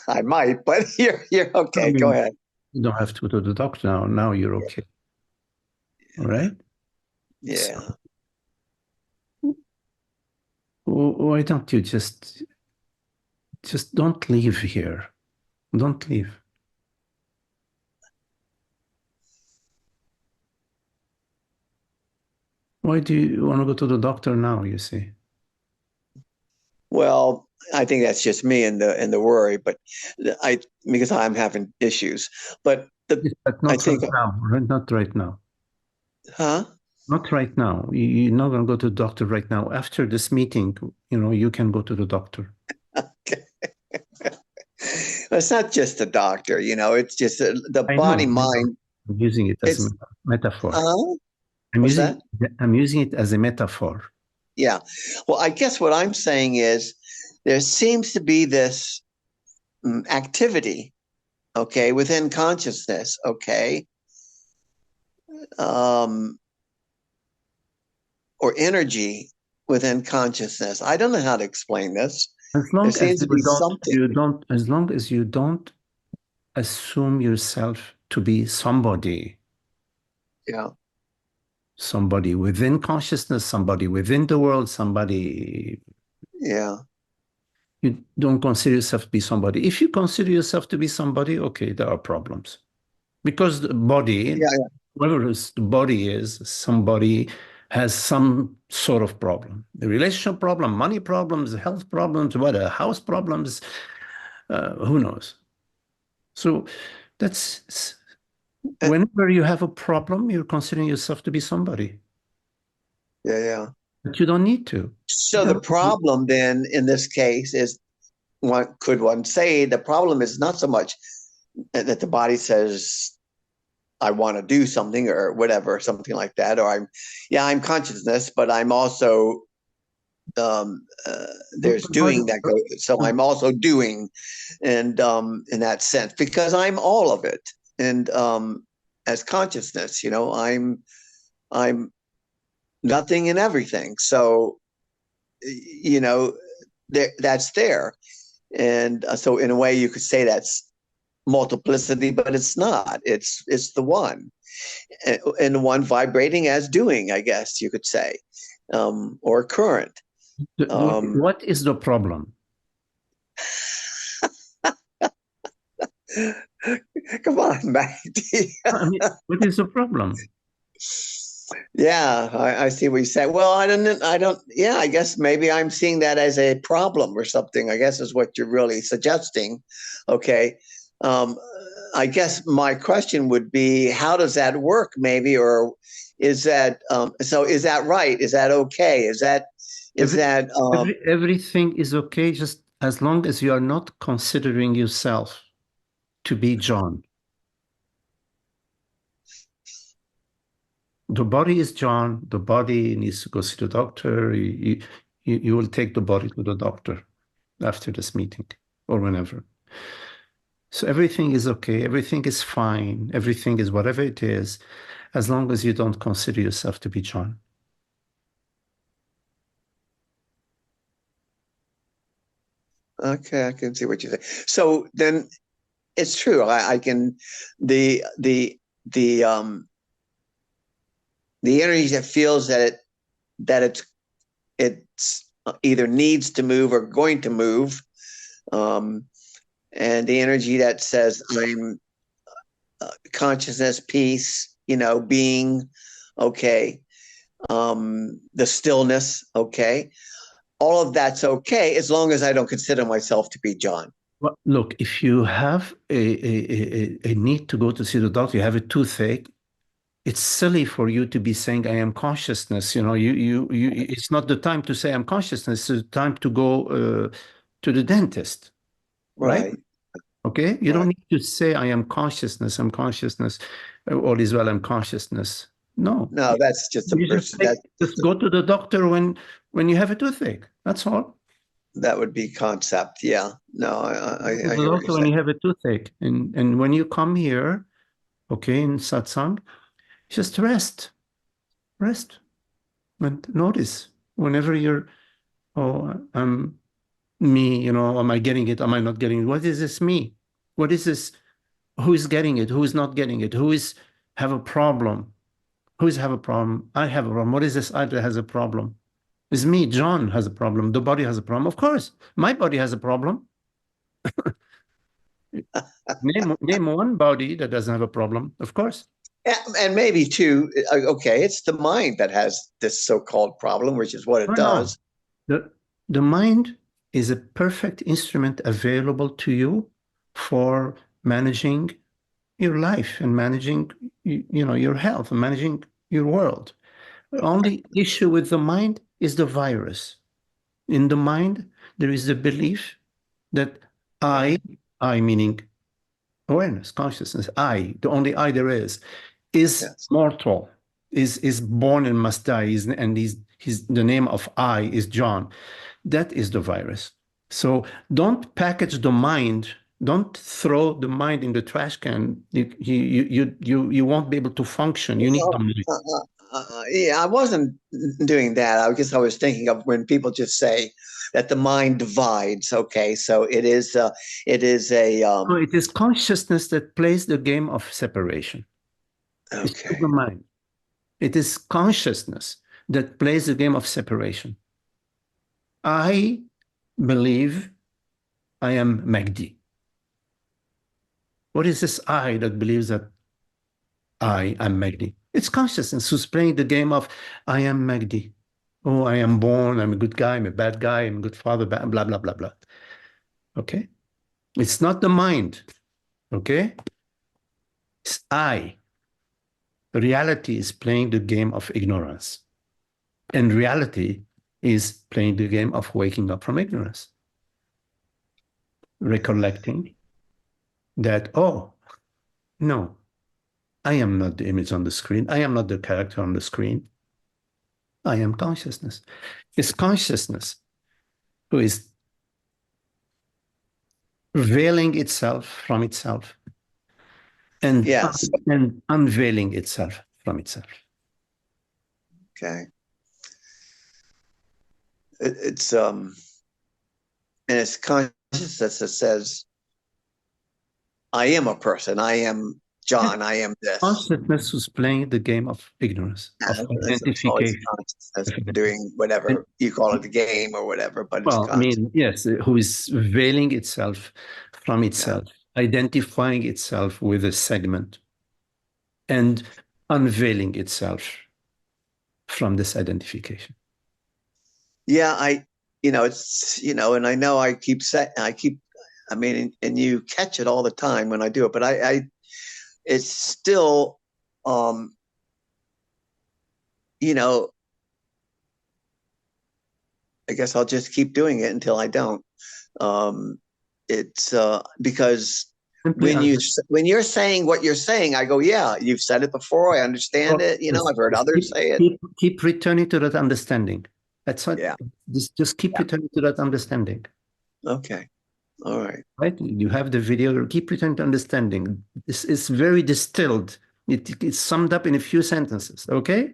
I might, but you're okay. Go ahead. You don't have to go to the doctor now. Now you're okay. All right? Yeah. So, why don't you just don't leave here. Don't leave. Why do you want to go to the doctor now, you see? Well, I think that's just me and the worry, but because I'm having issues. But not I think right now, right? Not right now. Huh? Not right now. You're not going to go to the doctor right now. After this meeting, you can go to the doctor. Okay. It's not just the doctor, it's just the body mind. I'm using it as a metaphor. I'm using it as a metaphor. Yeah. Well, I guess what I'm saying is there seems to be this activity, okay, within consciousness, okay, or energy within consciousness. I don't know how to explain this. As long as you don't assume yourself to be somebody. Yeah. Somebody within consciousness, somebody within the world, somebody. Yeah. You don't consider yourself to be somebody. If you consider yourself to be somebody, okay, there are problems. Because the body, whatever the body is, somebody has some sort of problem. The relational problem, money problems, health problems, whatever, house problems, who knows? So that's, whenever you have a problem, you're considering yourself to be somebody. Yeah. But you don't need to. So the problem then in this case is, could one say the problem is not so much that the body says, I want to do something or whatever, something like that, or I'm consciousness, but I'm also there's doing that goes, so I'm also doing, and in that sense, because I'm all of it, and as consciousness, I'm nothing and everything. So that's there, and so in a way you could say that's multiplicity, but it's not. It's the one, and the one vibrating as doing, I guess you could say, or current. What is the problem? Come on, Magdi. What is the problem? Yeah, I see what you said. Well, I don't. Yeah, I guess maybe I'm seeing that as a problem or something, I guess is what you're really suggesting. Okay. I guess my question would be, how does that work maybe, or is that, so is that right? Is that okay? Is that, Is that everything is okay just as long as you are not considering yourself to be John. The body is John. The body needs to go see the doctor. You will take the body to the doctor after this meeting or whenever. So everything is okay. Everything is fine. Everything is whatever it is, as long as you don't consider yourself to be John. okay? I can see what you're saying. So then it's true. I can the energy that feels that it's either needs to move or going to move, and the energy that says I'm consciousness, peace, being, okay, the stillness, okay, all of that's okay as long as I don't consider myself to be John. Well, look, if you have a need to go to see the doctor, you have a toothache, it's silly for you to be saying, I am consciousness. It's not the time to say I'm consciousness. It's the time to go to the dentist, right? Okay? You don't need to say, I am consciousness, all is well, I'm consciousness. No. No, that's just a You person. just go to the doctor when you have a toothache. That's all. That would be concept. Yeah. No, I The hear what doctor you're when saying. you have a toothache. And when you come here, okay, in satsang, just rest. Rest. And notice whenever you're, oh, I'm me, am I getting it? Am I not getting it? What is this me? What is this? Who is getting it? Who is not getting it? Who is have a problem? Who is have a problem? I have a problem. What is this I that has a problem? It's me, John has a problem. The body has a problem. Of course, my body has a problem. name one body that doesn't have a problem. Of course. And maybe too, okay, it's the mind that has this so-called problem, which is what it does. The mind is a perfect instrument available to you for managing your life and managing, your health and managing your world. The only issue with the mind is the virus. In the mind, there is the belief that I meaning awareness, consciousness, the only I there is Yes. mortal, is born and must die, the name of I is John. That is the virus. So don't package the mind. Don't throw the mind in the trash can. You won't be able to function. You need the mind. Yeah, I wasn't doing that. I guess I was thinking of when people just say that the mind divides. Okay, so it is a. No, it is consciousness that plays the game of separation. Okay. It's not the mind. It is consciousness that plays the game of separation. I believe I am Magdi. What is this I that believes that I am Magdi? It's consciousness who's playing the game of I am Magdi. Oh, I am born, I'm a good guy, I'm a bad guy, I'm a good father, blah, blah, blah, blah. Okay? It's not the mind. Okay? It's I. Reality is playing the game of ignorance. And reality is playing the game of waking up from ignorance. Recollecting that, oh, no, I am not the image on the screen. I am not the character on the screen. I am consciousness. It's consciousness who is veiling itself from itself and, Yes. and unveiling itself from itself. Okay. It's and it's consciousness that says, I am a person. I am John. I am this. Consciousness who's playing the game of ignorance, of identification. Consciousness doing whatever you call it, the game or whatever. But well, I mean, yes, who is veiling itself from itself, identifying itself with a segment, and unveiling itself from this identification. Yeah, it's and I know I mean, and you catch it all the time when I do it, but it's still, guess I'll just keep doing it until I don't. It's because Simply when you're saying what you're saying, I go, yeah, you've said it before. I understand it. You know, I've heard others say it. Keep returning to that understanding. That's what. Yeah. Just keep returning to that understanding. Okay. All right. Right? You have the video. Keep returning to understanding. This is very distilled. It's summed up in a few sentences. Okay.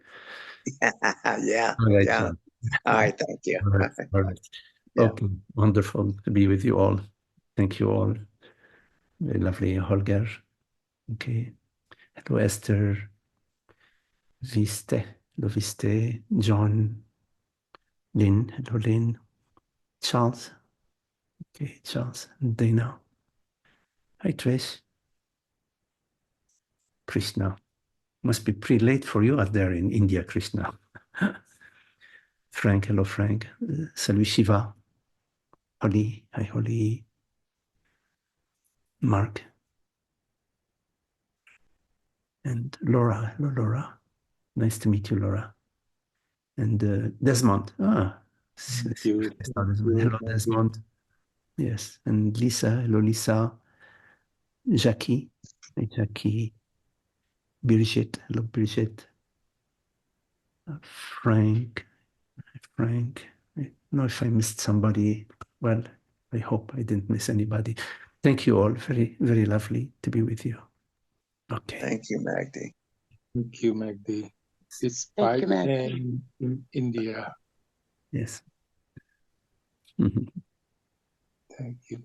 Yeah. All right, Yeah. John. All right. Thank you. All right. All right. Yeah. Okay. Wonderful to be with you all. Thank you all. Very lovely, Holger. Okay. Hello, Esther. Viste. Hello, Viste. John. Lynn. Hello, Lynn. Charles. Okay, Charles. Dana. Hi, Trish. Krishna. Must be pretty late for you out there in India, Krishna. Frank. Hello, Frank. Salut, Shiva. Holly. Hi, Holly. Mark. And Laura. Hello, Laura. Nice to meet you, Laura. And Desmond. Thank you. Hello, Desmond. Yes. And Lisa. Hello, Lisa. Jackie. Hi, Jackie. Brigitte. Hello, Brigitte. Frank. Frank. I don't know if I missed somebody. Well, I hope I didn't miss anybody. Thank you all. Very, very lovely to be with you. Okay. Thank you, Magdi. Thank you, Magdi. It's Thank 5 you, Magdi. a.m. in India. Yes. Mhm. Thank you.